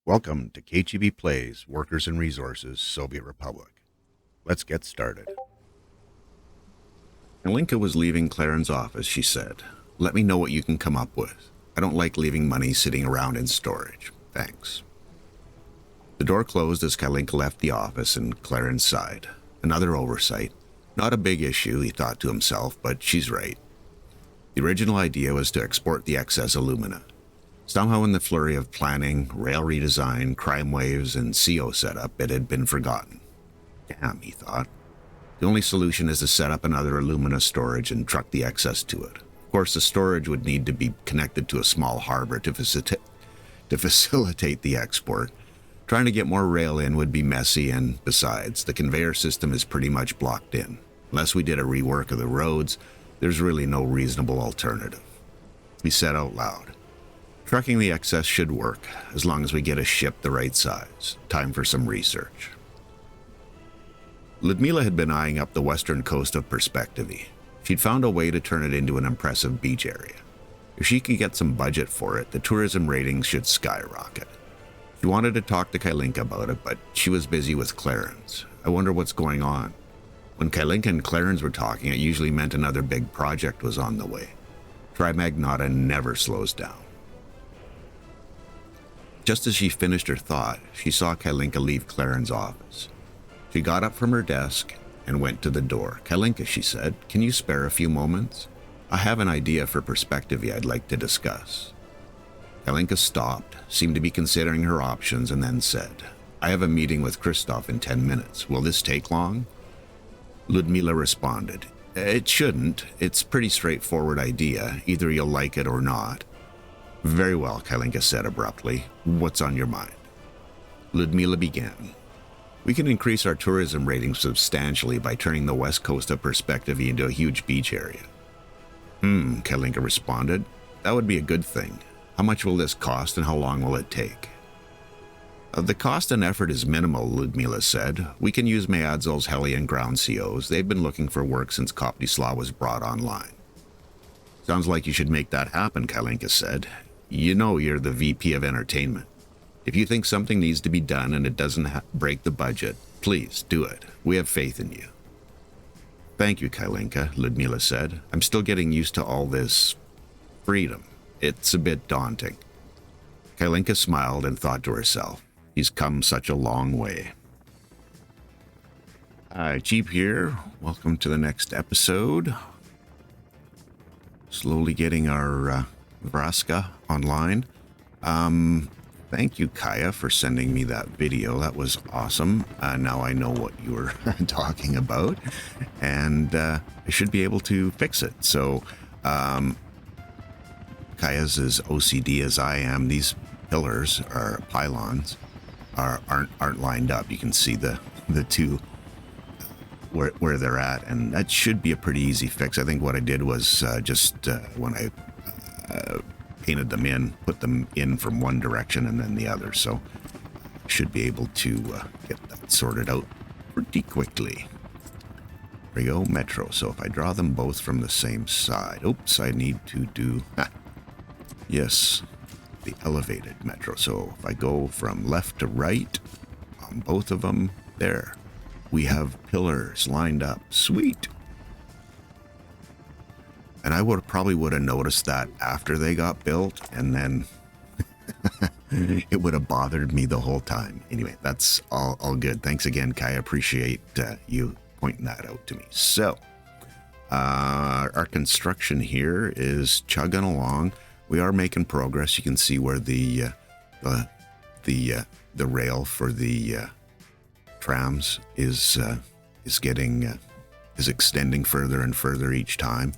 Welcome to kcheebplays, Workers and Resources, Soviet Republic. Let's get started. Alinka was leaving Claren's office, she said. Let me know what you can come up with. I don't like leaving money sitting around in storage. Thanks. The door closed as Kalinka left the office and Claren sighed. Another oversight. Not a big issue, he thought to himself, but she's right. The original idea was to export the excess alumina. Somehow in the flurry of planning, rail redesign, crime waves, and CO setup, it had been forgotten. Damn, he thought. The only solution is to set up another alumina storage and truck the excess to it. Of course, the storage would need to be connected to a small harbor to facilitate the export. Trying to get more rail in would be messy, and besides, the conveyor system is pretty much blocked in. Unless we did a rework of the roads, there's really no reasonable alternative. He said out loud. Trucking the excess should work, as long as we get a ship the right size. Time for some research. Ludmila had been eyeing up the western coast of Perspectivy. She'd found a way to turn it into an impressive beach area. If she could get some budget for it, the tourism ratings should skyrocket. She wanted to talk to Kalinka about it, but she was busy with Clarence. I wonder what's going on. When Kalinka and Clarence were talking, it usually meant another big project was on the way. Trimagnata never slows down. Just as she finished her thought, she saw Kalinka leave Claren's office. She got up from her desk and went to the door. Kalinka, she said, can you spare a few moments? I have an idea for Perspectivy I'd like to discuss. Kalinka stopped, seemed to be considering her options, and then said, I have a meeting with Christoph in 10 minutes. Will this take long? Ludmila responded, It shouldn't. It's a pretty straightforward idea. Either you'll like it or not. Very well, Kalinka said abruptly. What's on your mind? Ludmila began. We can increase our tourism ratings substantially by turning the west coast of Perspectivy into a huge beach area. Kalinka responded. That would be a good thing. How much will this cost and how long will it take? The cost and effort is minimal, Ludmila said. We can use Mayadzol's heli and ground COs. They've been looking for work since Koptisla was brought online. Sounds like you should make that happen, Kalinka said. You know you're the VP of Entertainment. If you think something needs to be done and it doesn't break the budget, please do it. We have faith in you. Thank you, Kalinka, Ludmila said. I'm still getting used to all this freedom. It's a bit daunting. Kalinka smiled and thought to herself, he's come such a long way. Jeep here. Welcome to the next episode. Slowly getting our Vraska online. Thank you, Kaya, for sending me that video. That was awesome. Now I know what you were talking about, and I should be able to fix it. So, Kaya's as OCD as I am. These pillars or pylons aren't lined up. You can see the two where they're at, and that should be a pretty easy fix. I think what I did was when I painted them in, put them in from one direction and then the other, so should be able to get that sorted out pretty quickly. There we go, Metro. So if I draw them both from the same side, oops, I need to do, yes, the elevated Metro. So if I go from left to right on both of them, there, we have pillars lined up. Sweet. And I probably would have noticed that after they got built, and then it would have bothered me the whole time. Anyway, that's all good. Thanks again, Kai. I appreciate you pointing that out to me. So, our construction here is chugging along. We are making progress. You can see where the rail for the trams is extending further and further each time.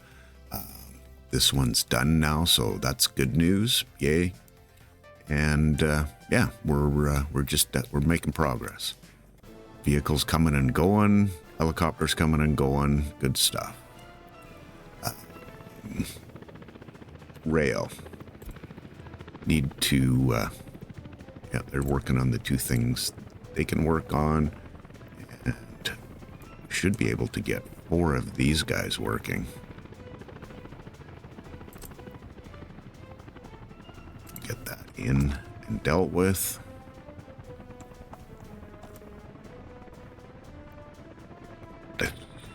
This one's done now, so that's good news. Yay! And yeah, we're making progress. Vehicles coming and going, helicopters coming and going. Good stuff. Rail. Need to. Yeah, they're working on the two things they can work on, and should be able to get 4 of these guys working. Get that in and dealt with.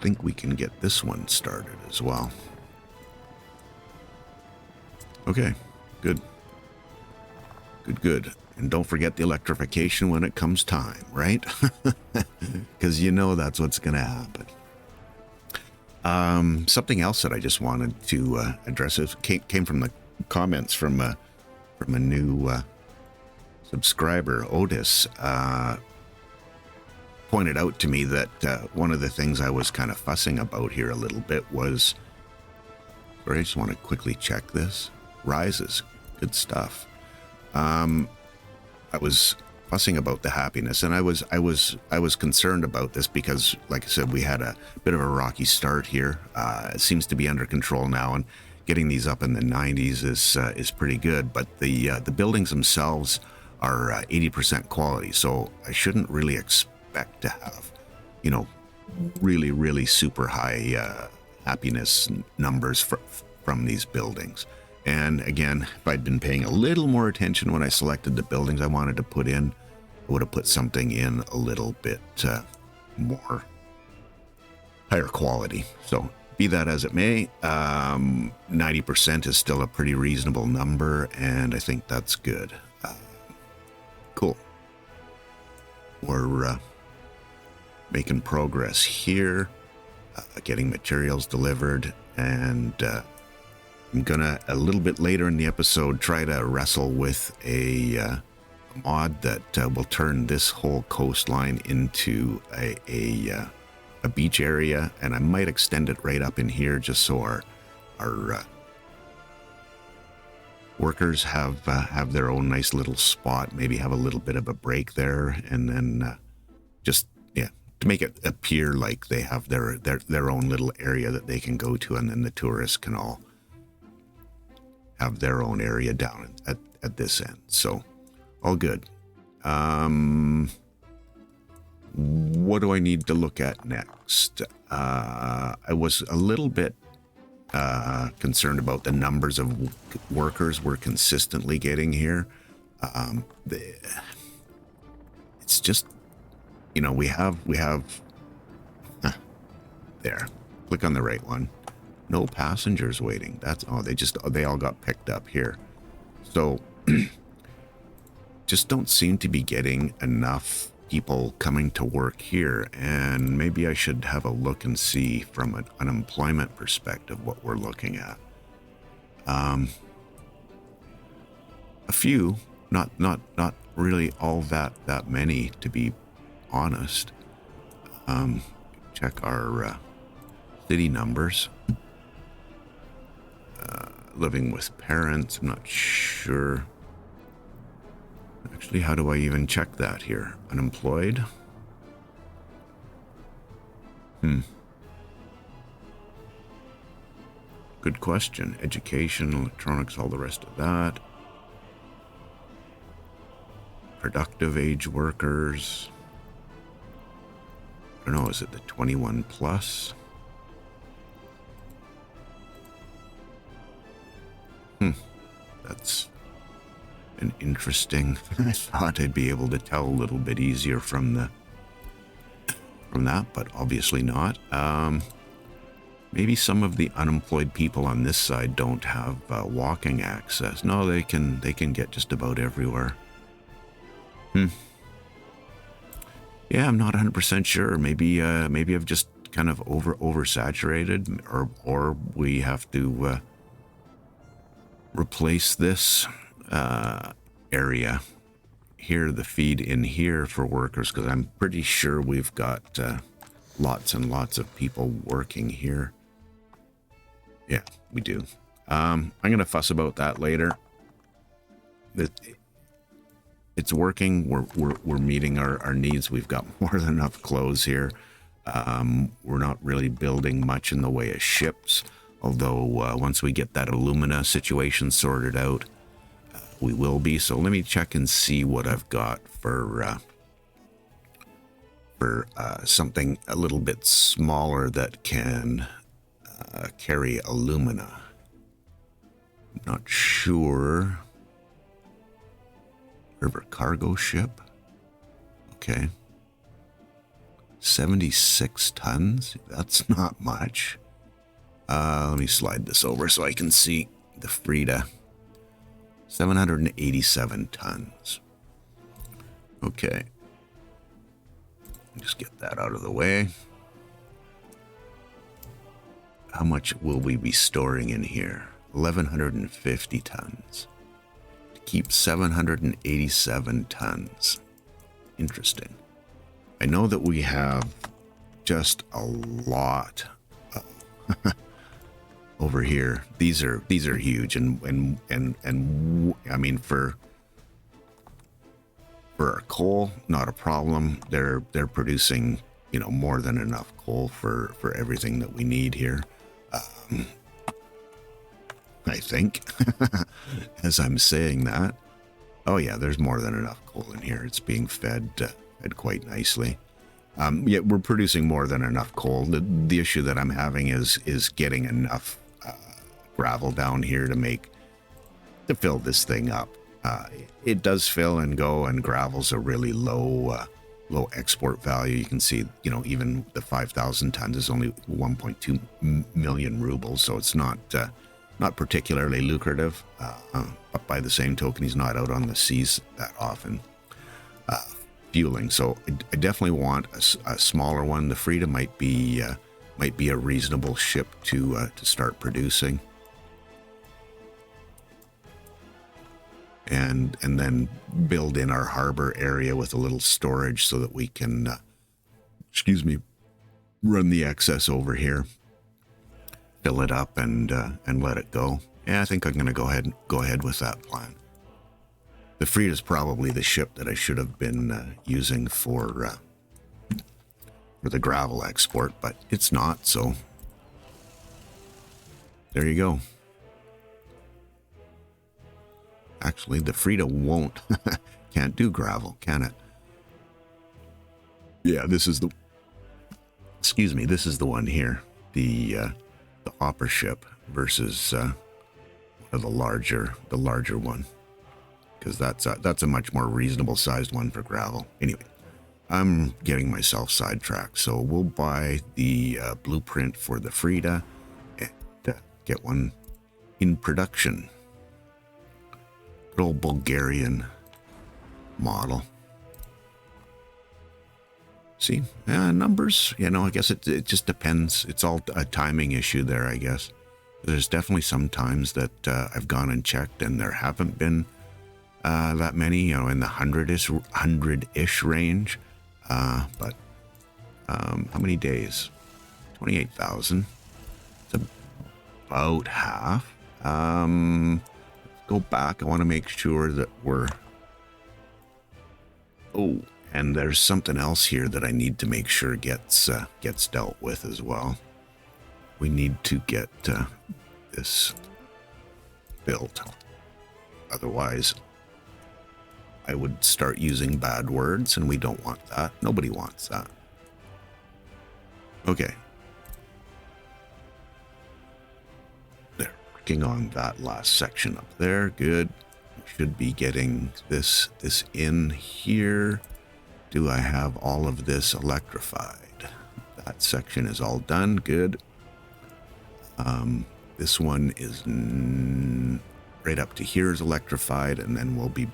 think we can get this one started as well. Okay, good. Good. And don't forget the electrification when it comes time, right? Because you know that's what's going to happen. Something else that I just wanted to address came from the comments from a new subscriber, Otis. Pointed out to me that one of the things I was kind of fussing about here a little bit was, sorry, I just want to quickly check this. Rises, good stuff. I was fussing about the happiness, and I was concerned about this because, like I said, we had a bit of a rocky start here. It seems to be under control now, and getting these up in the 90s is pretty good. But the buildings themselves are 80% quality, so I shouldn't really expect to have, you know, really super high happiness numbers from these buildings. And again, if I'd been paying a little more attention when I selected the buildings I wanted to put in, I would have put something in a little bit more higher quality. So be that as it may, 90% is still a pretty reasonable number, and I think that's good. Cool. We're making progress here, getting materials delivered, and I'm gonna, a little bit later in the episode, try to wrestle with a mod that will turn this whole coastline into a beach area, and I might extend it right up in here just so our workers have their own nice little spot, maybe have a little bit of a break there, and then just, yeah, to make it appear like they have their own little area that they can go to, and then the tourists can all have their own area down at this end. So all good. What do I need to look at next? I was a little bit concerned about the numbers of workers we're consistently getting here. It's just, you know, we have there, click on the right one. No passengers waiting. That's, oh, they all got picked up here. So just don't seem to be getting enough people coming to work here, and maybe I should have a look and see from an unemployment perspective what we're looking at. A few, not really all that many, to be honest. Check our city numbers. Living with parents, I'm not sure. Actually, how do I even check that here? Unemployed? Good question. Education, electronics, all the rest of that. Productive age workers. I don't know, is it the 21 plus? That's an interesting. I thought I'd be able to tell a little bit easier from that, but obviously not. Maybe some of the unemployed people on this side don't have walking access. No, they can get just about everywhere. Yeah, I'm not 100% sure. Maybe I've just kind of oversaturated, or we have to replace this area here, the feed in here for workers, because I'm pretty sure we've got lots and lots of people working here. Yeah, we do. I'm gonna fuss about that later. It's working. We're meeting our needs. We've got more than enough clothes here. We're not really building much in the way of ships, although once we get that alumina situation sorted out, we will be. So let me check and see what I've got for something a little bit smaller that can carry alumina. Not sure. River cargo ship. Okay. 76 tons? That's not much. Let me slide this over so I can see the Frida. 787 tons. Okay. Just get that out of the way. How much will we be storing in here? 1,150 tons. To keep 787 tons. Interesting. I know that we have just a lot over here. These are huge, and I mean for our coal, not a problem. They're producing, you know, more than enough coal for everything that we need here. I think, as I'm saying that. Oh yeah, there's more than enough coal in here. It's being fed quite nicely. Yeah, we're producing more than enough coal. The issue that I'm having is getting enough gravel down here to fill this thing up. It does fill and go, and gravel's a really low export value. You can see, you know, even the 5,000 tons is only 1.2 million rubles, so it's not particularly lucrative. But by the same token, he's not out on the seas that often fueling. So I definitely want a smaller one. The Frida might be a reasonable ship to start producing. And then build in our harbor area with a little storage so that we can, run the excess over here, fill it up, and let it go. Yeah, I think I'm going to go ahead with that plan. The Frida is probably the ship that I should have been using for the gravel export, but it's not. So there you go. Actually, the Frida can't do gravel, can it? Yeah, this is the one here, the hopper ship versus the larger one, because that's a much more reasonable sized one for gravel. Anyway, I'm getting myself sidetracked, so we'll buy the blueprint for the Frida and get one in production. Good old Bulgarian model. See, numbers, you know, I guess it just depends. It's all a timing issue there, I guess. There's definitely some times that I've gone and checked and there haven't been that many, you know, in the 100-ish range. But how many days? 28,000. It's about half. Go back. I want to make sure that we're... Oh, and there's something else here that I need to make sure gets dealt with as well. We need to get this built. Otherwise, I would start using bad words, and we don't want that. Nobody wants that. Okay. There. Working on that last section up there. Good. Should be getting this in here. Do I have all of this electrified? That section is all done. Good. This one is right up to here is electrified, and then we'll be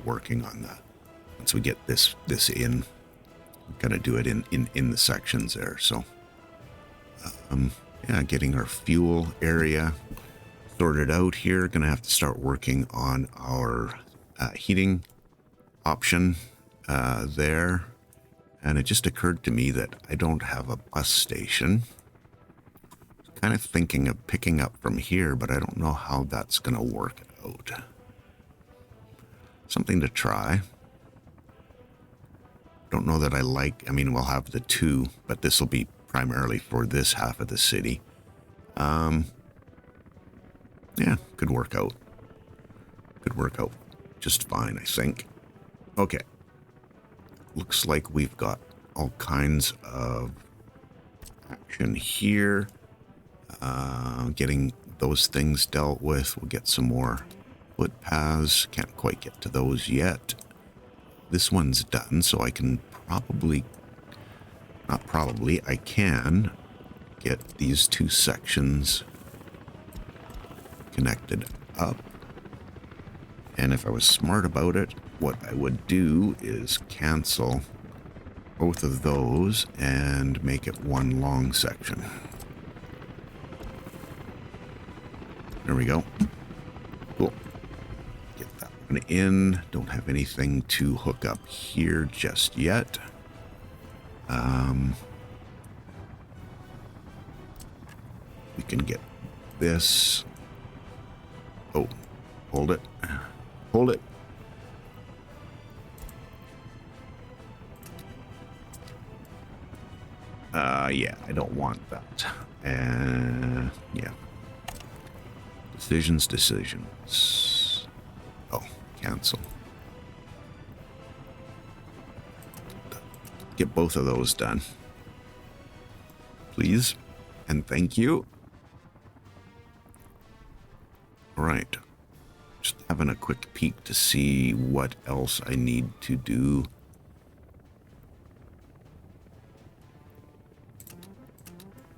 working on that once we get this in. We're gonna do it in the sections there. So yeah, getting our fuel area sorted out here. Gonna have to start working on our heating option there. And it just occurred to me that I don't have a bus station. Kind of thinking of picking up from here, but I don't know how that's gonna work out. Something to try. Don't know that I like, I mean, we'll have the two, but this will be primarily for this half of the city. Yeah, could work out. Could work out just fine, I think. Okay. Looks like we've got all kinds of action here. Getting those things dealt with. We'll get some more footpaths. Can't quite get to those yet. This one's done, so I can probably not probably, I can get these two sections connected up. And if I was smart about it, what I would do is cancel both of those and make it one long section. There we go. Cool. Get that one in. Don't have anything to hook up here just yet. We can get this. Oh, hold it. Hold it. Yeah, I don't want that. Yeah. Decisions. Oh, cancel. Get both of those done. Please. And thank you. All right. Just having a quick peek to see what else I need to do.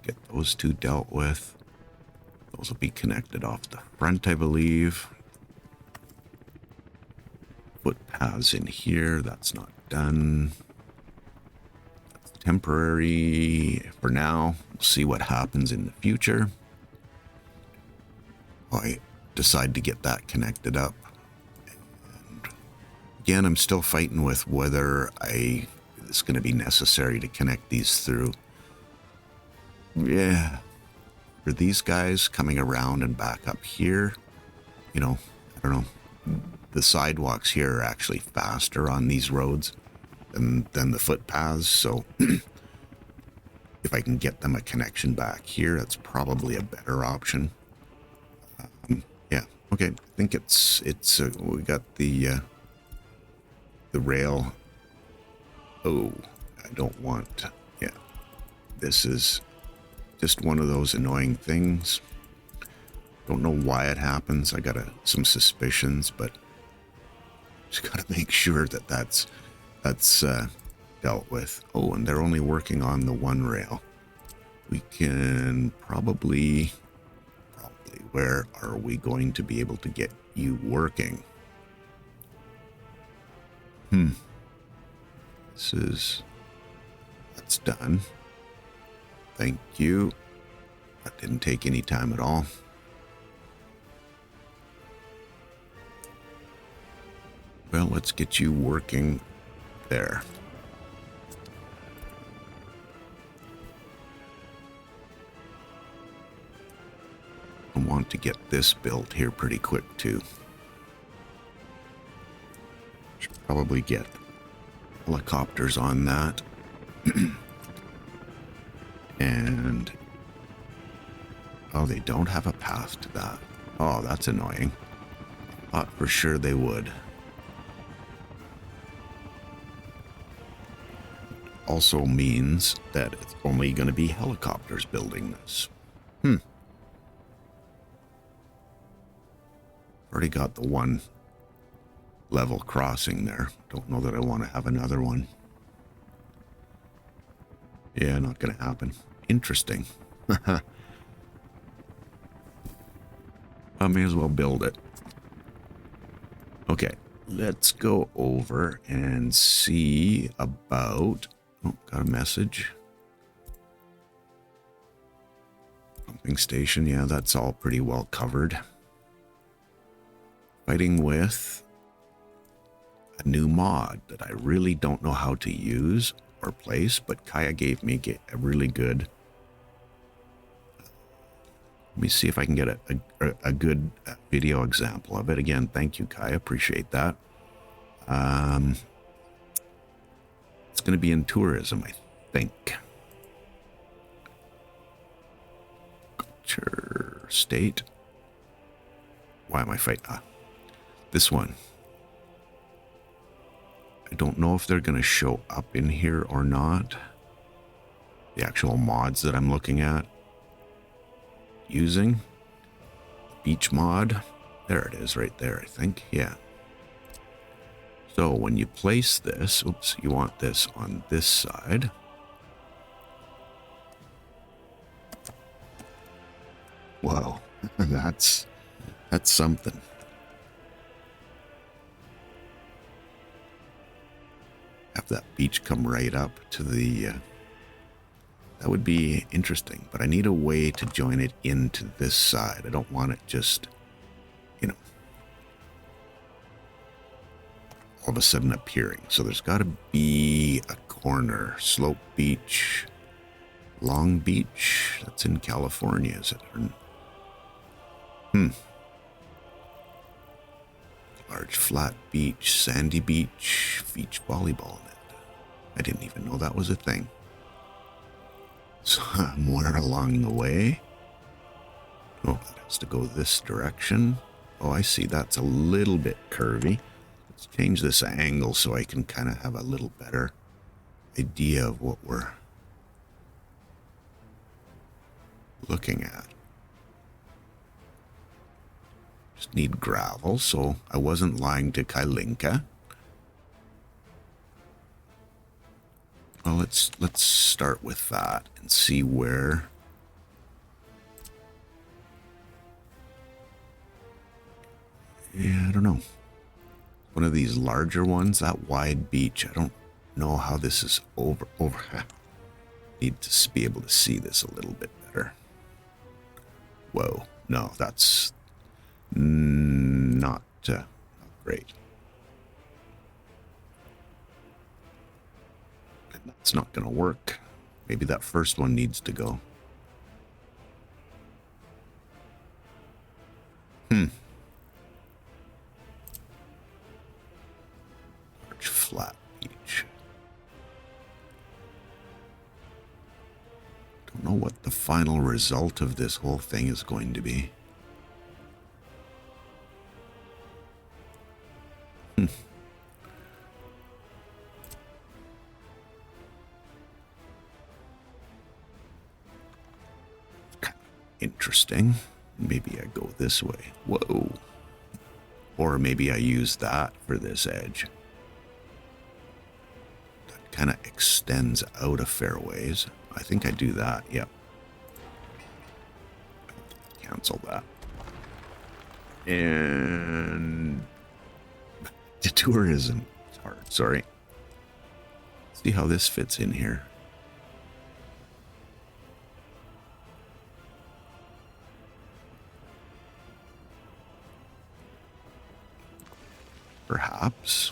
Get those two dealt with. Those will be connected off the front, I believe. Footpaths in here. That's not done. That's temporary for now. We'll see what happens in the future. I decide to get that connected up. And again, I'm still fighting with whether it's going to be necessary to connect these through. Yeah. For these guys coming around and back up here, you know, I don't know. The sidewalks here are actually faster on these roads than the footpaths. So if I can get them a connection back here, that's probably a better option. Yeah. Okay. I think we got the rail. Oh, I don't want, yeah, this is just one of those annoying things. Don't know why it happens. I got some suspicions, but just got to make sure that that's dealt with. Oh, and they're only working on the one rail. We can probably, where are we going to be able to get you working? That's done. Thank you. That didn't take any time at all. Well, let's get you working there. I want to get this built here pretty quick too. Should probably get helicopters on that. And oh, they don't have a path to that. Oh, that's annoying. Thought for sure they would. Also means that it's only going to be helicopters building this. Already got the one level crossing there. Don't know that I want to have another one. Yeah, not going to happen. Interesting. I may as well build it. Okay, let's go over and see about... Oh, got a message. Pumping station, yeah, that's all pretty well covered. Fighting with a new mod that I really don't know how to use or place, but Kaya gave me a really good... Let me see if I can get a good video example of it. Again, thank you, Kaya. Appreciate that. It's going to be in tourism, I think. Culture, state. Why am I fighting? This one. I don't know if they're going to show up in here or not. The actual mods that I'm looking at. Using. Beach mod. There it is right there, I think. Yeah. So when you place this, oops, you want this on this side. Whoa, that's something. Have that beach come right up to the... that would be interesting, but I need a way to join it into this side. I don't want it just, all of a sudden appearing. So there's got to be a corner. Slope Beach, Long Beach. That's in California, is it? Large flat beach, sandy beach, beach volleyball net. I didn't even know that was a thing. Somewhere along the way. Oh, that has to go this direction. Oh, I see. That's a little bit curvy. Let's change this angle so I can kind of have a little better idea of what we're looking at. Just need gravel, so I wasn't lying to Kailinka. Well, let's start with that and see where... Yeah, I don't know. One of these larger ones, that wide beach. I don't know how this is over. Need to be able to see this a little bit better. Whoa, no, that's not great. That's not going to work. Maybe that first one needs to go. Large flat beach. Don't know what the final result of this whole thing is going to be. Interesting. Maybe I go this way. Whoa. Or maybe I use that for this edge. That kind of extends out of fairways. I think I do that. Yep. Cancel that. And the tourism. It's hard. Sorry. See how this fits in here. Perhaps.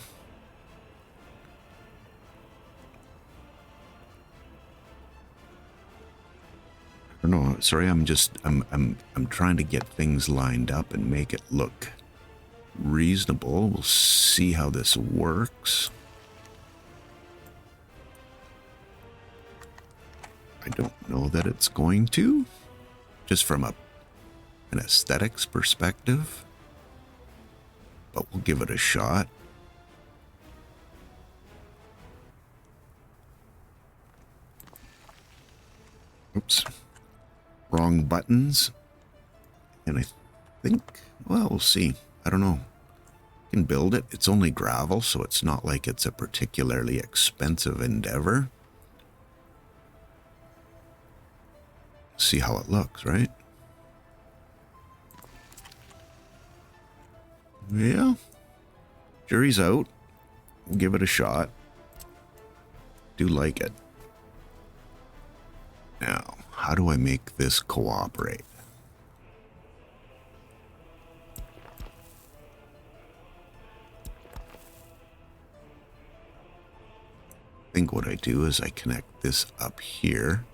I don't know. Sorry, I'm trying to get things lined up and make it look reasonable. We'll see how this works. I don't know that it's going to. Just from an aesthetics perspective. But we'll give it a shot. Oops. Wrong buttons. And I think, well, we'll see. I don't know. You can build it. It's only gravel, so it's not like it's a particularly expensive endeavor. See how it looks, right? Yeah, jury's out. We'll give it a shot. Do like it. Now, how do I make this cooperate? I think what I do is I connect this up here,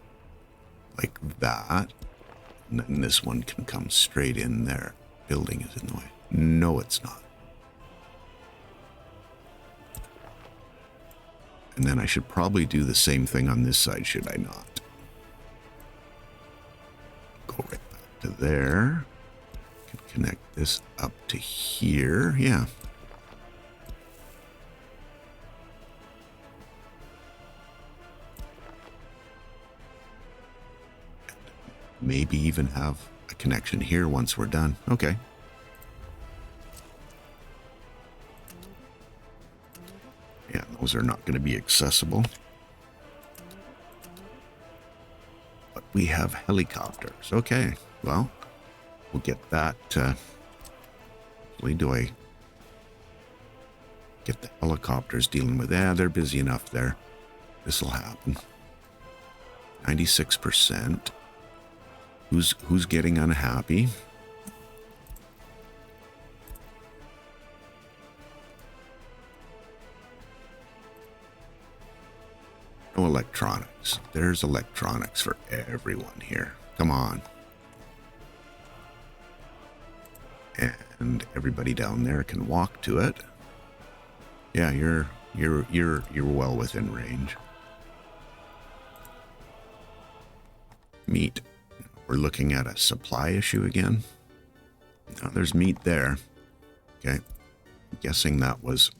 like that, and then this one can come straight in there. Building is in the way. No, it's not. And then I should probably do the same thing on this side, should I not? Go right back to there. Can connect this up to here. Yeah. Maybe even have a connection here once we're done. Okay. Yeah, those are not going to be accessible. But we have helicopters. Okay, well, We'll get that. Do I get the helicopters dealing with that? They're busy enough there. This will happen. 96%. Who's getting unhappy? No electronics. There's electronics for everyone here. Come on. And everybody down there can walk to it. Yeah, you're well within range. Meat. We're looking at a supply issue again. No, there's meat there. Okay. I'm guessing that was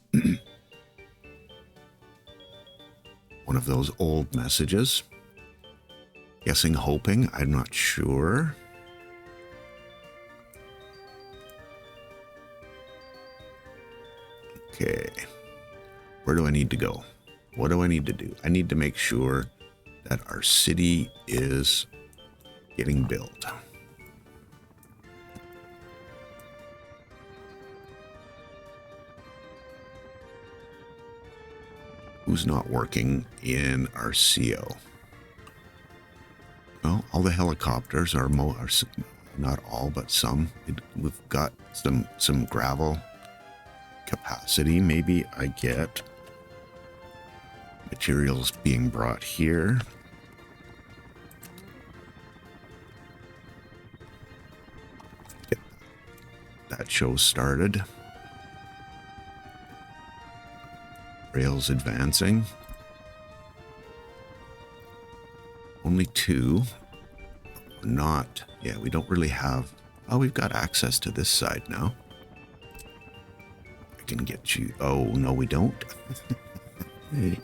one of those old messages. Guessing, hoping, I'm not sure. Okay. Where do I need to go? What do I need to do? I need to make sure that our city is getting built. Who's not working in our CO? Well, all the helicopters are not all, but some. We've got some gravel capacity. Maybe I get materials being brought here. Get that show started. Rails advancing. Only 2. Not. Yeah, we don't really have. Oh, we've got access to this side now. I can get you. Oh, no, we don't.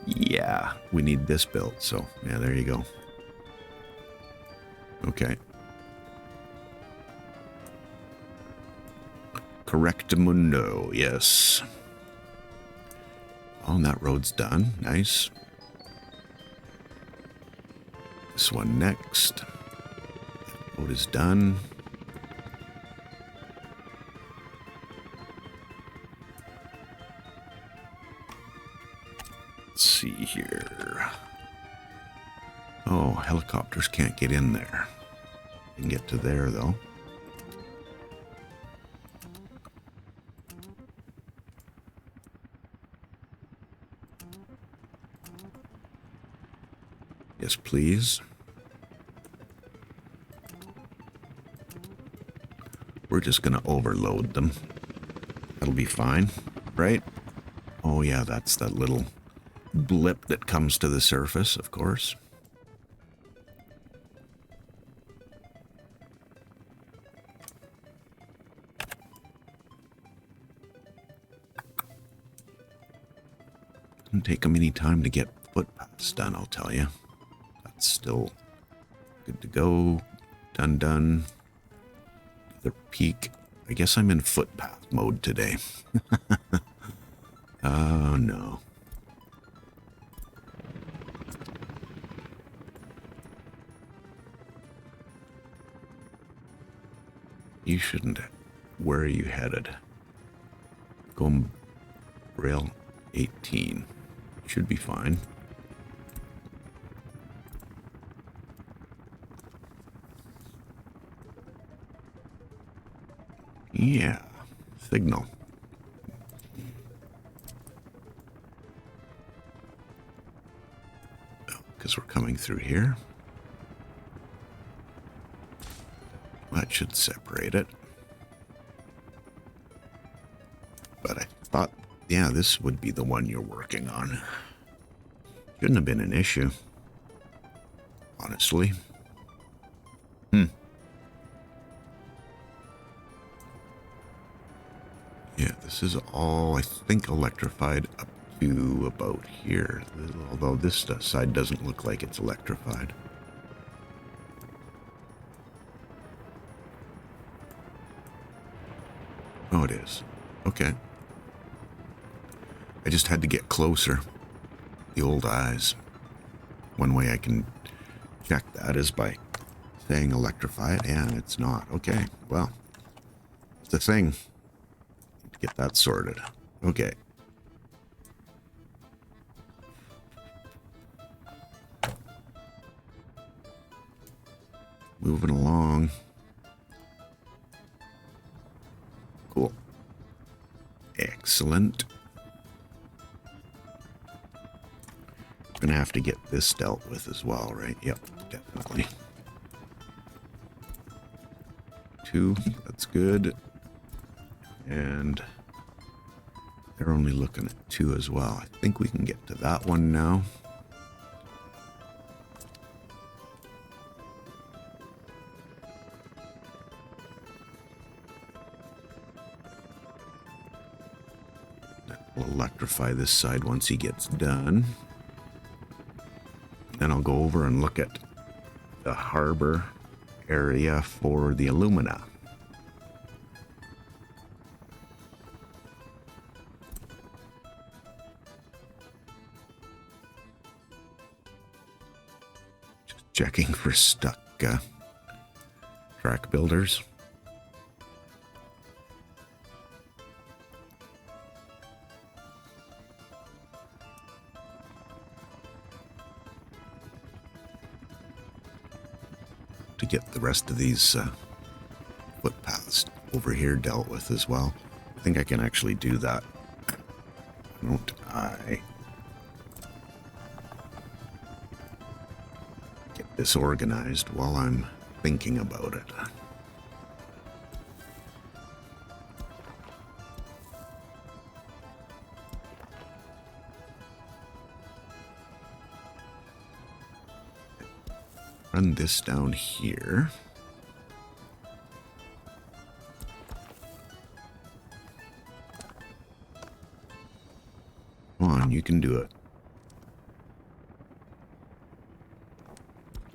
Yeah, we need this built. So, yeah, there you go. Okay. Correctamundo, yes. Oh, and that road's done. Nice. This one next. That road is done. Let's see here. Oh, helicopters can't get in there. They can get to there, though. Yes, please. We're just going to overload them. That'll be fine, right? Oh, yeah, that's that little blip that comes to the surface, of course. Doesn't take them any time to get footpaths done, I'll tell you. That's still good to go. Done. The peak. I guess I'm in footpath mode today. Oh, no. You shouldn't. Where are you headed? Going rail 18. Should be fine. Yeah, signal. Because we're coming through here. That should separate it. But I thought, yeah, this would be the one you're working on. Shouldn't have been an issue. Honestly. Yeah, this is all, I think, electrified up to about here. Although this side doesn't look like it's electrified. Oh, it is. Okay. I just had to get closer. The old eyes. One way I can check that is by saying electrify it, and it's not. Okay, well, the thing. Get that sorted. Okay. Moving along. Cool. Excellent. Gonna have to get this dealt with as well, right? Yep, definitely. 2, that's good. And they're only looking at 2 as well. I think we can get to that one now. We'll electrify this side once he gets done. Then I'll go over and look at the harbor area for the alumina. Just checking for stuck track builders. To get the rest of these footpaths over here dealt with as well. I think I can actually do that. Don't I? Get this organized while I'm thinking about it. Run this down here. Come on, you can do it.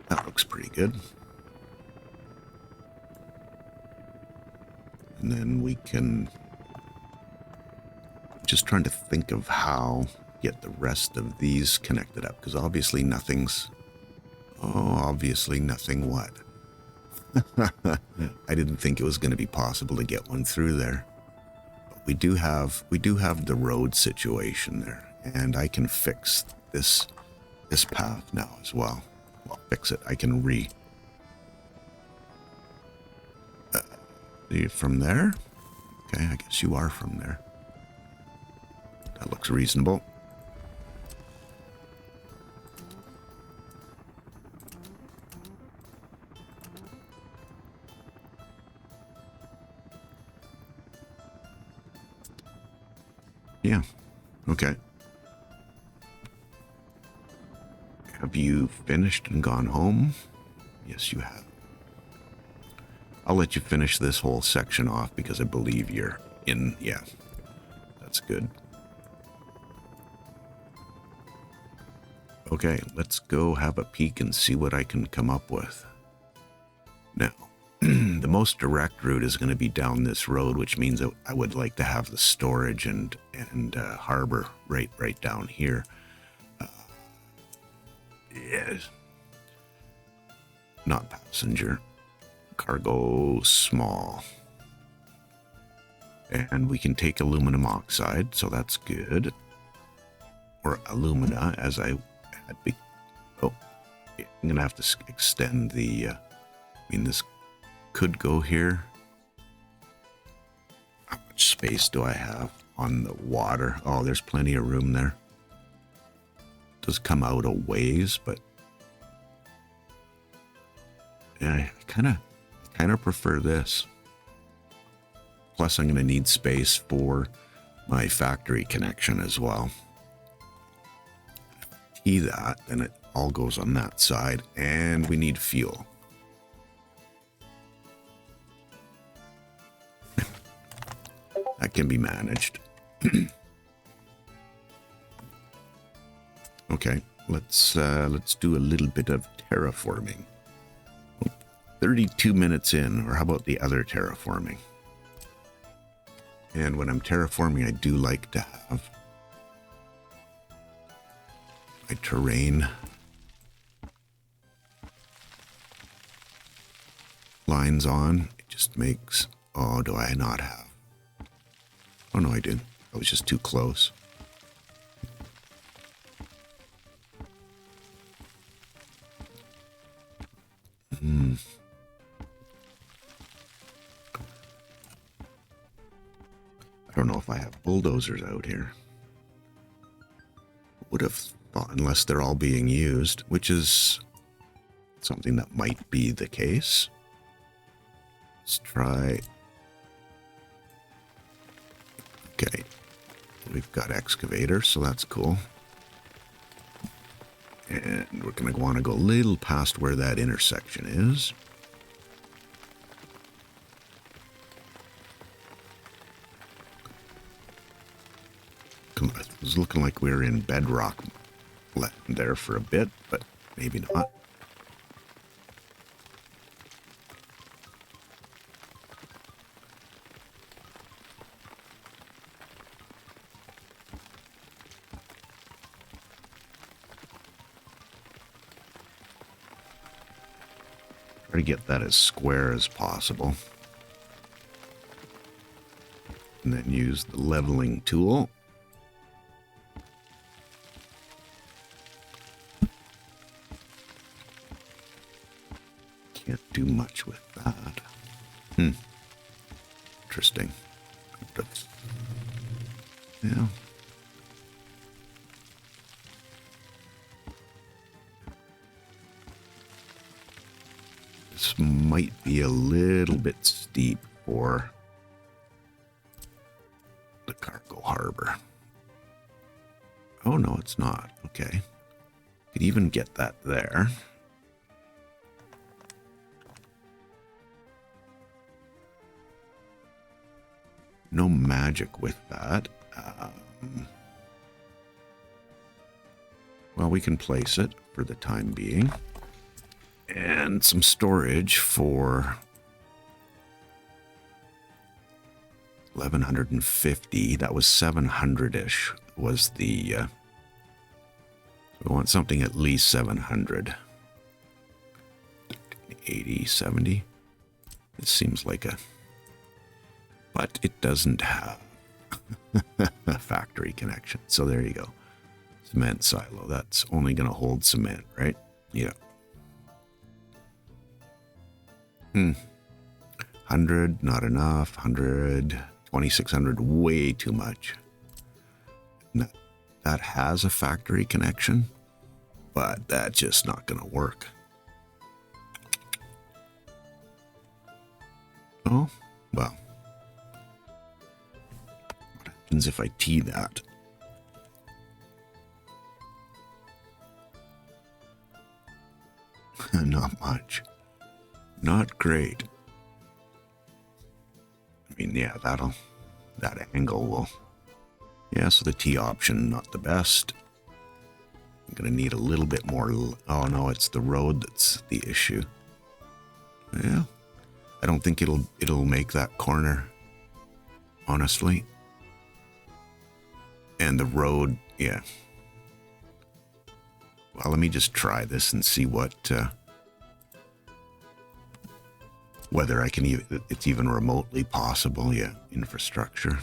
That looks pretty good. And then we can... Just trying to think of how get the rest of these connected up, because obviously nothing's... Oh, obviously nothing what? I didn't think it was going to be possible to get one through there. But we do have the road situation there, and I can fix this path now as well. Well, fix it. I can you from there? Okay, I guess you are from there. That looks reasonable. Yeah, okay. Have you finished and gone home? Yes, you have. I'll let you finish this whole section off because I believe you're in. Yeah, that's good. Okay, let's go have a peek and see what I can come up with. Now, the most direct route is going to be down this road, which means that I would like to have the storage and harbor right down here. Yes. Not passenger. Cargo small. And we can take aluminum oxide, so that's good. Or alumina, as I had. Oh, yeah, I'm going to have to extend the... I mean, this could go here. How much space do I have on the water? Oh, there's plenty of room there. It does come out a ways, but yeah, I kind of prefer this. Plus, I'm going to need space for my factory connection as well. Key that, then it all goes on that side, and we need fuel. That can be managed. Okay, let's do a little bit of terraforming. 32 minutes in, or how about the other terraforming? And when I'm terraforming, I do like to have my terrain lines on. It just makes Oh, do I not have? Oh, no, I do. I was just too close. I don't know if I have bulldozers out here. Would have thought, unless they're all being used, which is something that might be the case. Let's try. Okay, we've got excavator, so that's cool. And we're going to want to go a little past where that intersection is. It was looking like we were in bedrock there for a bit, but maybe not. Try to get that as square as possible. And then use the leveling tool. Can't do much with that. Interesting. Yeah. This might be a little bit steep for the cargo harbor. Oh, no, it's not. Okay. Could even get that there. No magic with that. Well, we can place it for the time being. And some storage for 1150. That was 700-ish was the... we want something at least 700. 80, 70. This seems like a... But it doesn't have a factory connection. So there you go. Cement silo. That's only going to hold cement, right? Yeah. 100, not enough. 100, 2600, way too much. That has a factory connection, but that's just not going to work. Oh, well. What happens if I tee that? Not much. Not great. I mean, yeah, that angle will... Yeah, so the T option, not the best. I'm going to need a little bit more... Oh, no, it's the road that's the issue. Yeah. I don't think it'll make that corner, honestly. And the road, yeah. Well, let me just try this and see what... whether I can even... It's even remotely possible, yeah. Infrastructure.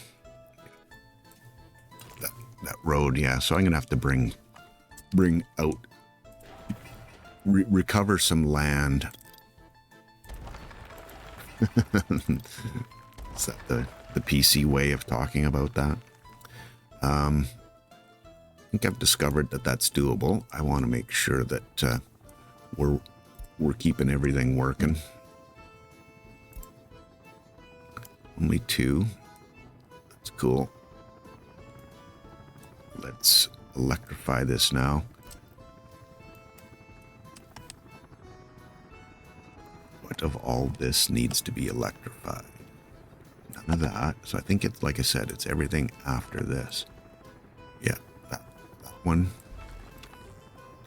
That road, yeah. So I'm going to have to bring out... recover some land. Is that the PC way of talking about that? I think I've discovered that that's doable. I want to make sure that we're keeping everything working. Only 2. That's cool. Let's electrify this now. What of all this needs to be electrified? None of that. So I think it's, like I said, it's everything after this. Yeah, that one.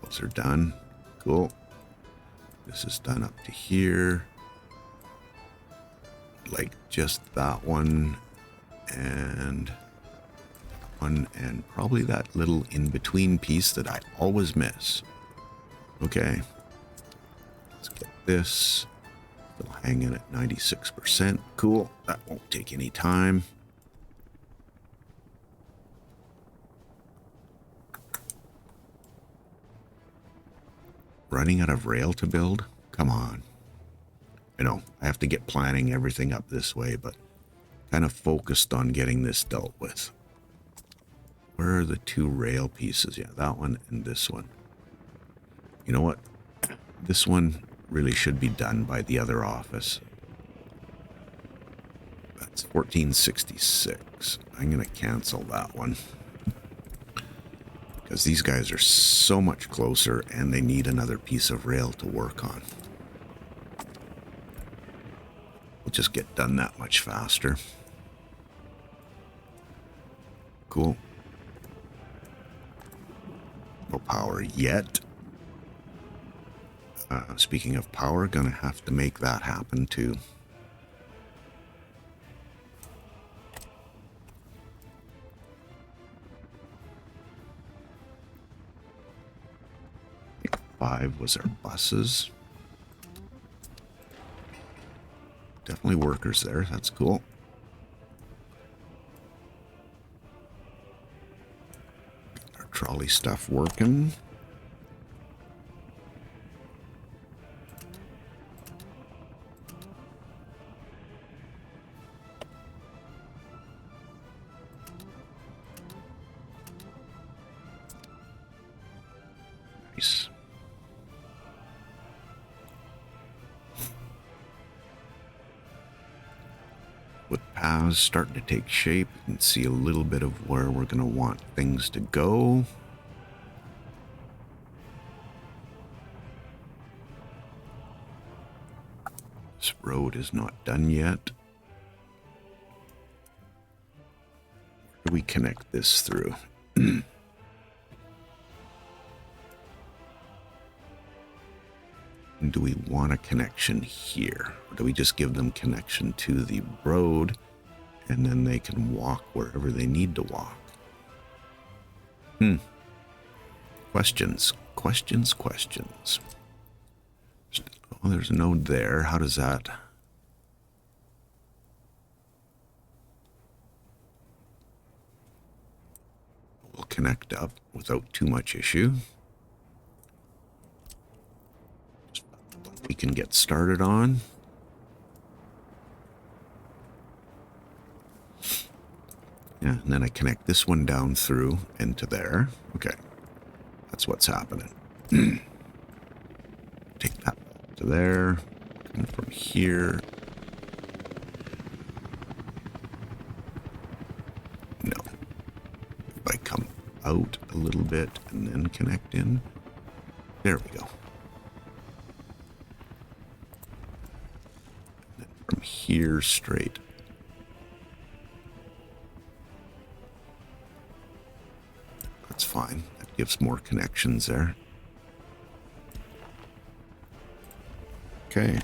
Those are done. Cool. This is done up to here. Like just that one and probably that little in-between piece that I always miss. Okay. Let's get this Still hanging at 96%. Cool. That won't take any time. Running out of rail to build? Come on. I know, I have to get planning everything up this way, but kind of focused on getting this dealt with. Where are the two rail pieces? Yeah, that one and this one. You know what? This one really should be done by the other office. That's 1466. I'm going to cancel that one. Because these guys are so much closer and they need another piece of rail to work on. We'll just get done that much faster. Cool. No power yet. Speaking of power, gonna have to make that happen too. I think 5 was our buses. Definitely workers there, that's cool. Got our trolley stuff working. Nice. With paths starting to take shape, you can see a little bit of where we're going to want things to go. This road is not done yet. Where do we connect this through? Do we want a connection here? Or do we just give them connection to the road and then they can walk wherever they need to walk? Questions. Oh, there's a node there. How does that... We'll connect up without too much issue. We can get started on. Yeah, and then I connect this one down through into there. Okay, that's what's happening. Take that to there, and from here. No. If I come out a little bit and then connect in. There we go. From here straight. That's fine. That gives more connections there. Okay.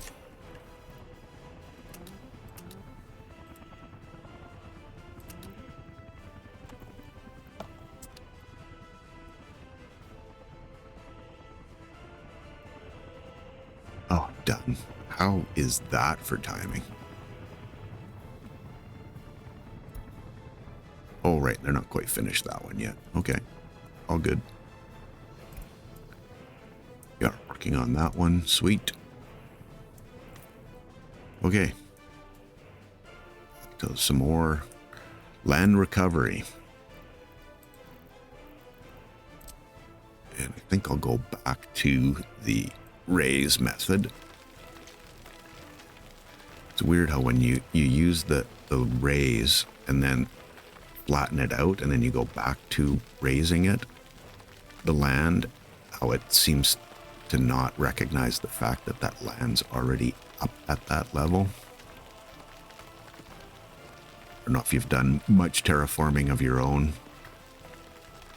Oh, done. How is that for timing? Oh, right. They're not quite finished that one yet. Okay. All good. Yeah, working on that one. Sweet. Okay. So some more land recovery. And I think I'll go back to the raise method. It's weird how when you use the raise and then flatten it out and then you go back to raising it, the land, how it seems to not recognize the fact that that land's already up at that level. I don't know if you've done much terraforming of your own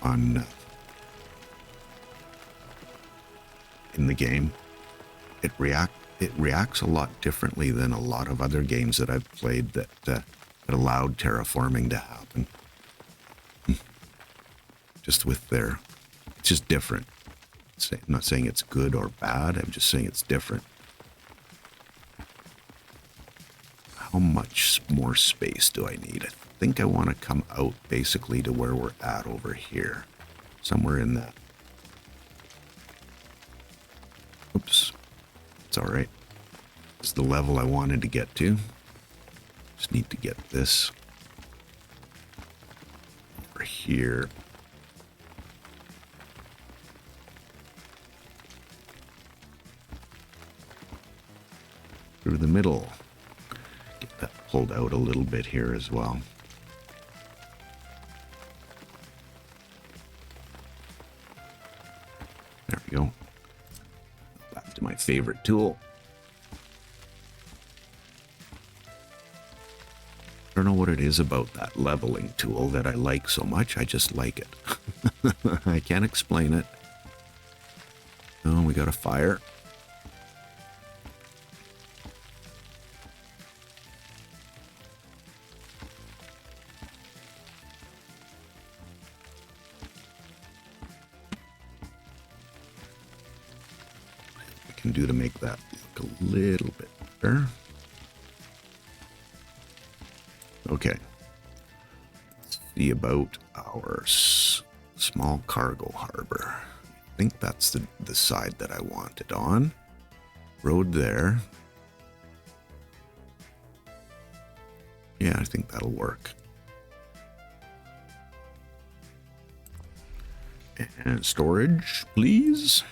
on in the game. It reacts a lot differently than a lot of other games that I've played that allowed terraforming to happen. Just with their, it's just different. I'm not saying it's good or bad. I'm just saying it's different. how much more space do I need? I think I want to come out basically to where we're at over here. Somewhere in that. Oops. It's all right. It's the level I wanted to get to. Just need to get this over here. Through the middle. Get that pulled out a little bit here as well. There we go. Back to my favorite tool. I don't know what it is about that leveling tool that I like so much. I just like it. I can't explain it. Oh, we got a fire. Can do to make that look a little bit better. Okay. Let's see about our small cargo harbor. I think that's the side that I want it on. Road there. Yeah, I think that'll work. And storage, please.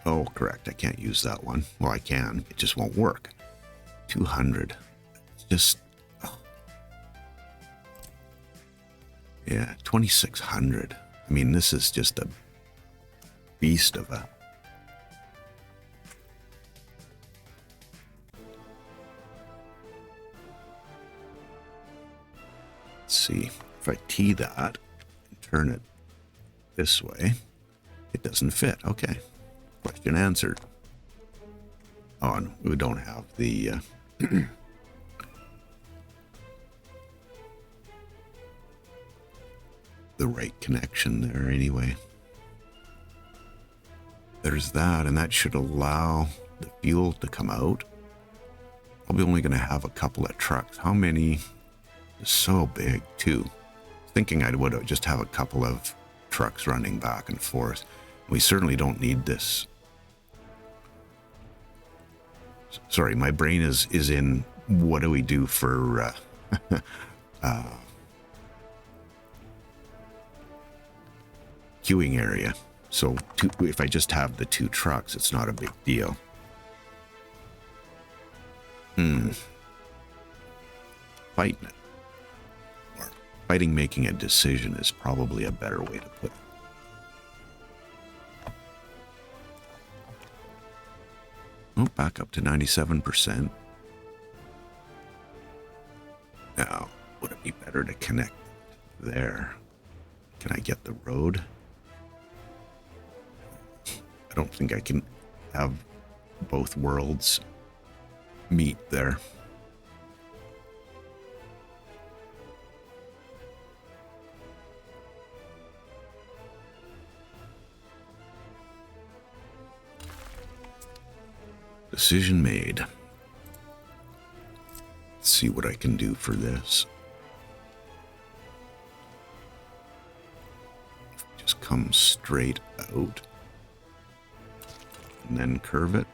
Oh, correct. I can't use that one. Well, I can. It just won't work. 200. It's just... Oh. Yeah, 2,600. I mean, this is just a beast of a... Let's see. If I tee that and turn it this way, it doesn't fit. Okay. Question answered. Oh, and we don't have the the right connection there anyway. There's that, and that should allow the fuel to come out. Probably only going to have a couple of trucks. How many? It's so big, too. Thinking I would just have a couple of trucks running back and forth. We certainly don't need this. Sorry, my brain is in what do we do for queuing area. So if I just have the two trucks, it's not a big deal. Fighting it. Or fighting making a decision is probably a better way to put it. Oh, back up to 97%. Now, would it be better to connect there? Can I get the road? I don't think I can have both worlds meet there. Decision made. Let's see what I can do for this. Just come straight out and then curve it.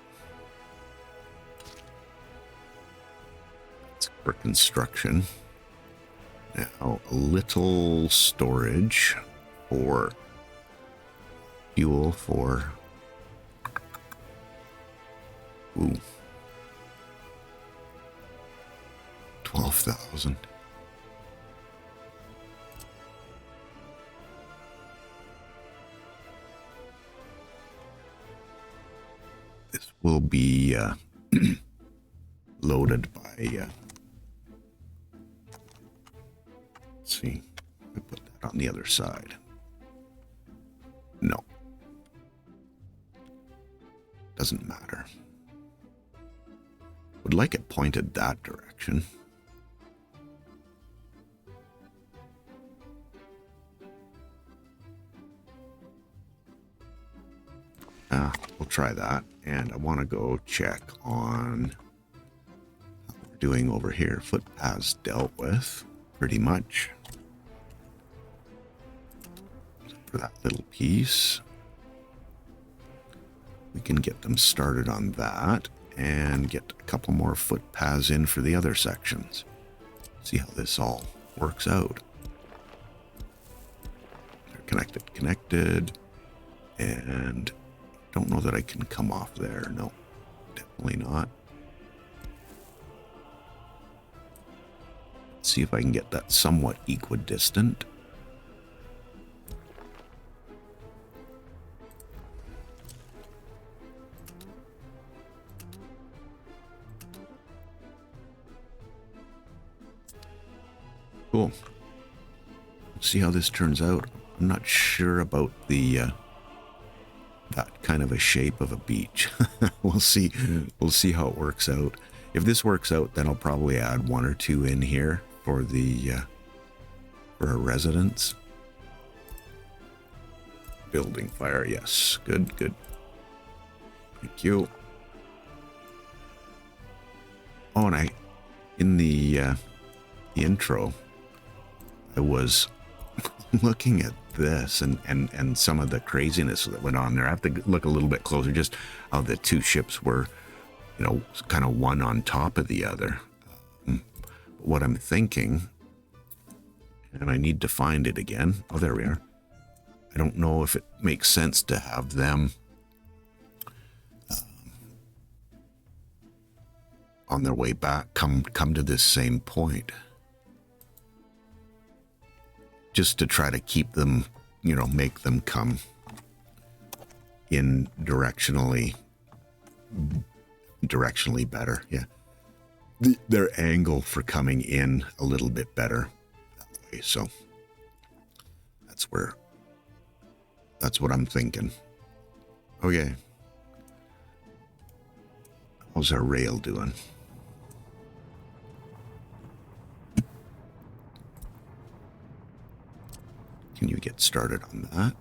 It's for construction. Now a little storage for fuel for 12,000. This will be loaded by. Let's see. I put that on the other side. No. Doesn't matter. Would like it pointed that direction. We'll try that. And I want to go check on doing over here? Footpaths dealt with, pretty much. For that little piece. We can get them started on that and get a couple more footpaths in for the other sections. See how this all works out. They're connected, and don't know that I can come off there. No, definitely not. Let's see if I can get that somewhat equidistant. Cool. Let's see how this turns out. I'm not sure about the that kind of a shape of a beach. We'll see. We'll see how it works out. If this works out, then I'll probably add one or two in here for the for a residence. Building fire, yes. Good, good. Thank you. Oh, and in the intro, I was looking at this and some of the craziness that went on there. I have to look a little bit closer, just how the two ships were, you know, kind of one on top of the other. What I'm thinking, and I need to find it again. Oh, there we are. I don't know if it makes sense to have them on their way back, come to this same point. Just to try to keep them, you know, make them come in directionally better. Yeah. Their angle for coming in a little bit better that way. So that's what I'm thinking. Okay. How's our rail doing? Can you get started on that?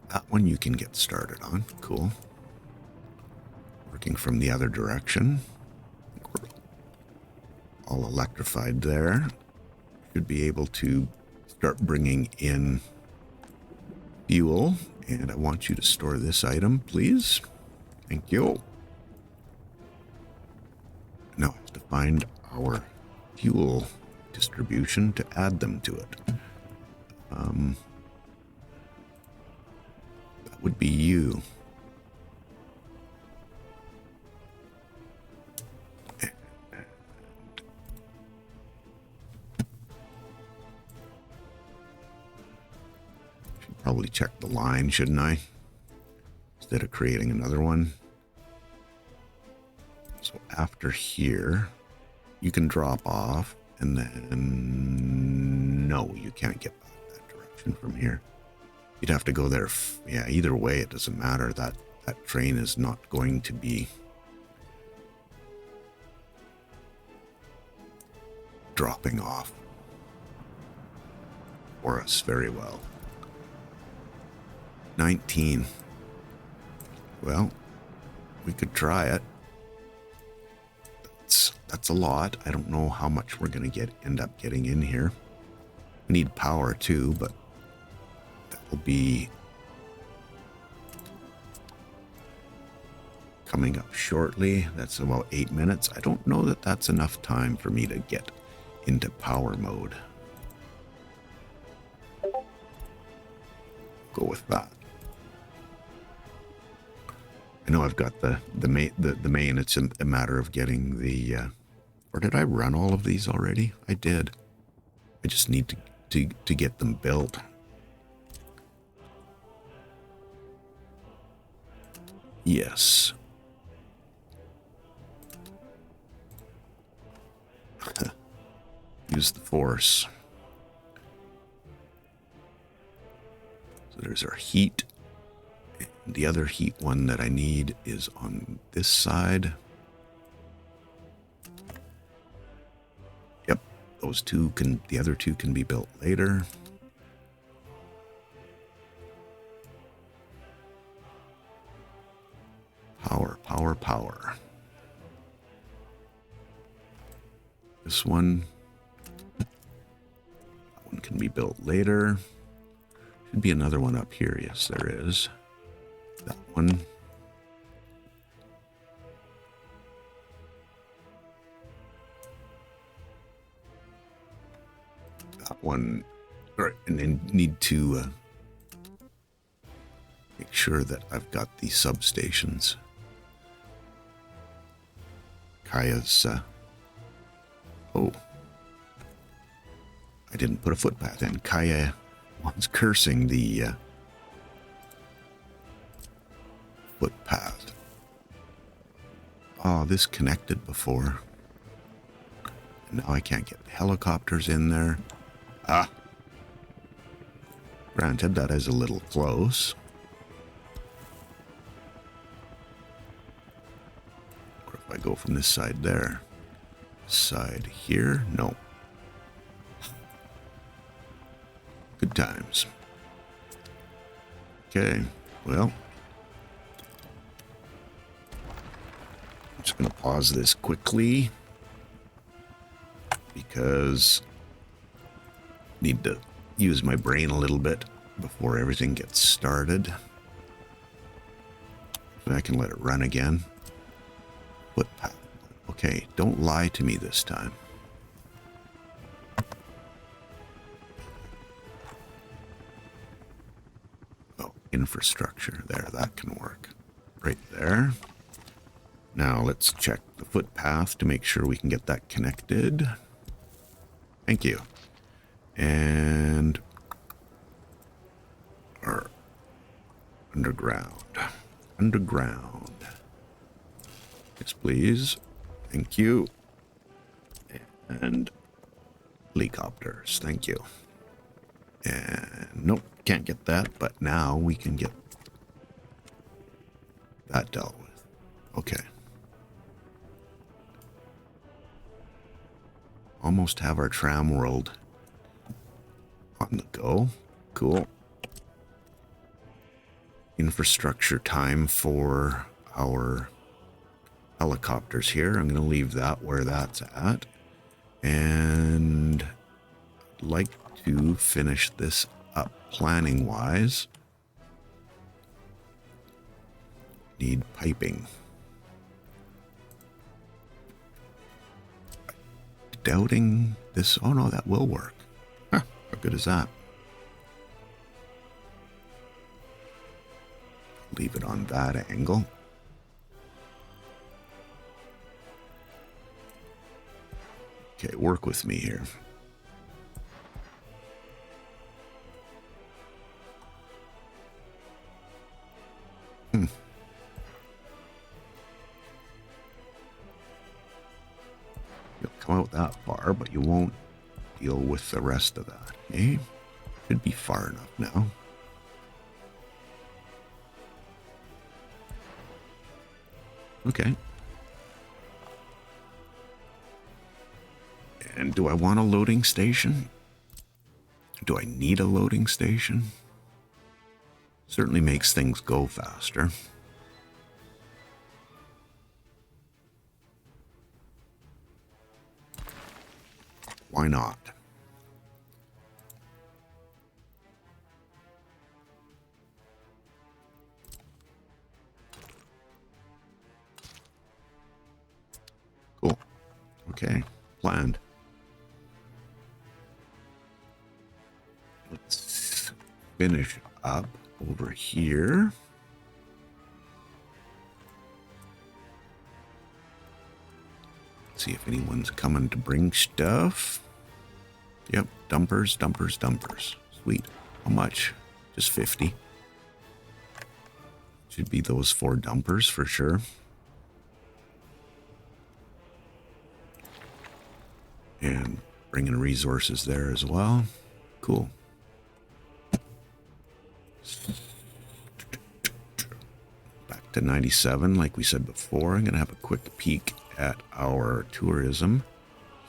That one you can get started on. Cool. Working from the other direction. We're all electrified there. Should be able to start bringing in fuel. And I want you to store this item, please. Thank you. Now I have to find our fuel distribution to add them to it. That would be you. Should probably check the line, shouldn't I? Instead of creating another one. So after here, you can drop off, and then no, you can't get back that direction from here. You'd have to go there. Yeah, either way, it doesn't matter. That train is not going to be dropping off for us very well. 19. Well, we could try it. That's a lot. I don't know how much we're going to end up getting in here. We need power too, but that will be coming up shortly. That's about 8 minutes. I don't know that that's enough time for me to get into power mode. Go with that. I know I've got the main. It's a matter of getting the. Or did I run all of these already? I did. I just need to get them built. Yes. Use the force. So there's our heat. And the other heat one that I need is on this side. Yep, those two can, the other two can be built later. Power, power, power. This one. That one can be built later. Should be another one up here. Yes, there is. That one. That one. All right, and then need to make sure that I've got the substations. Kaya's, oh, I didn't put a footpath in. Kaya was cursing the footpath. Oh, this connected before. Now I can't get helicopters in there. Ah. Granted, that is a little close. Or if I go from this side there. Side here? No. Good times. Okay, well. I'm just going to pause this quickly. Because I need to use my brain a little bit before everything gets started. So I can let it run again. Footpath. Okay, don't lie to me this time. Oh, infrastructure. There, that can work. Right there. Now let's check the footpath to make sure we can get that connected. Thank you. And our underground. Underground. Yes, please. Thank you. And helicopters. Thank you. And nope, can't get that, but now we can get that dealt with. Okay. Almost have our tram world on the go. Cool. Infrastructure time for our helicopters here. I'm going to leave that where that's at. And I'd like to finish this up planning wise. Need piping. Doubting this. Oh no, that will work. Huh, how good is that? Leave it on that angle. Okay, work with me here. You'll come out that far, but you won't deal with the rest of that. Okay? Should be far enough now. Okay. And do I want a loading station? Do I need a loading station? Certainly makes things go faster. Why not? Cool. Okay, planned. Let's finish up over here. See if anyone's coming to bring stuff. Yep, dumpers, dumpers, dumpers. Sweet. How much? Just 50. Should be those 4 dumpers for sure. And bringing resources there as well. Cool. Back to 97, like we said before. I'm going to have a quick peek at our tourism.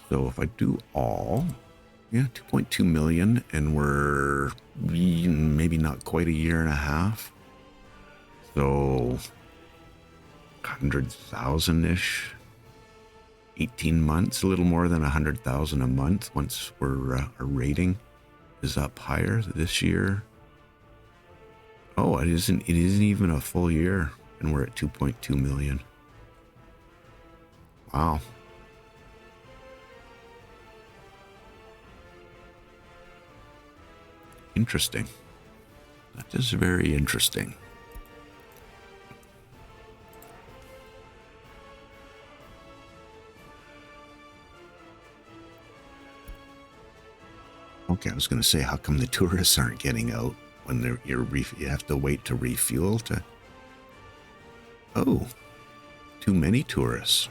So if I do all, yeah, 2.2 million, and we're maybe not quite a year and a half. So 100,000-ish 18 months, a little more than 100,000 a month once our rating is up higher this year. Oh, it isn't even a full year and we're at 2.2 million. Wow. Interesting. That is very interesting. Okay, I was going to say, how come the tourists aren't getting out when you have to wait to refuel to... Oh, too many tourists.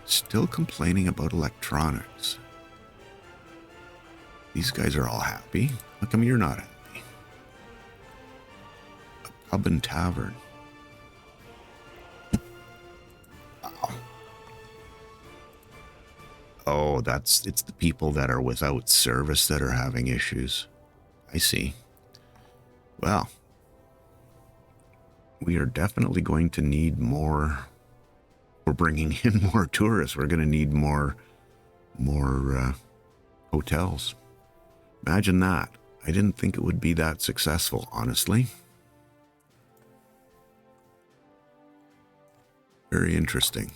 Still complaining about electronics. These guys are all happy. How come you're not happy? A pub and tavern. Wow. Oh, it's the people that are without service that are having issues. I see. Well, we are definitely going to need more. We're bringing in more tourists. We're going to need more hotels. Imagine that. I didn't think it would be that successful, honestly. Very interesting.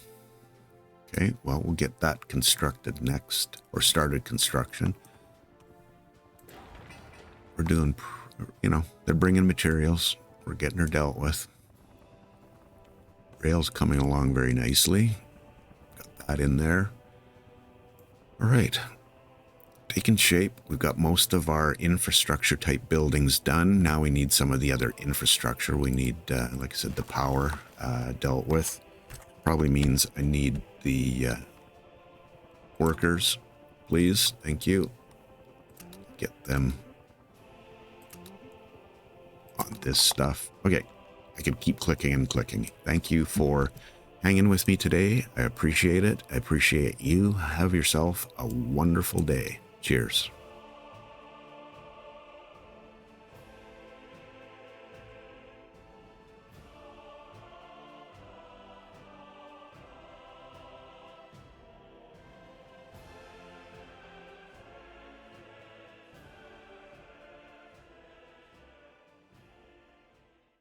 Okay, well, we'll get that constructed next, or started construction. We're doing, they're bringing materials. We're getting her dealt with. Rail's coming along very nicely. Got that in there. All right. Taking shape. We've got most of our infrastructure type buildings done. Now we need some of the other infrastructure. We need, like I said, the power dealt with. Probably means I need the workers, please. Thank you. Get them on this stuff. Okay. I can keep clicking and clicking. Thank you for hanging with me today. I appreciate it. I appreciate you. Have yourself a wonderful day. Cheers.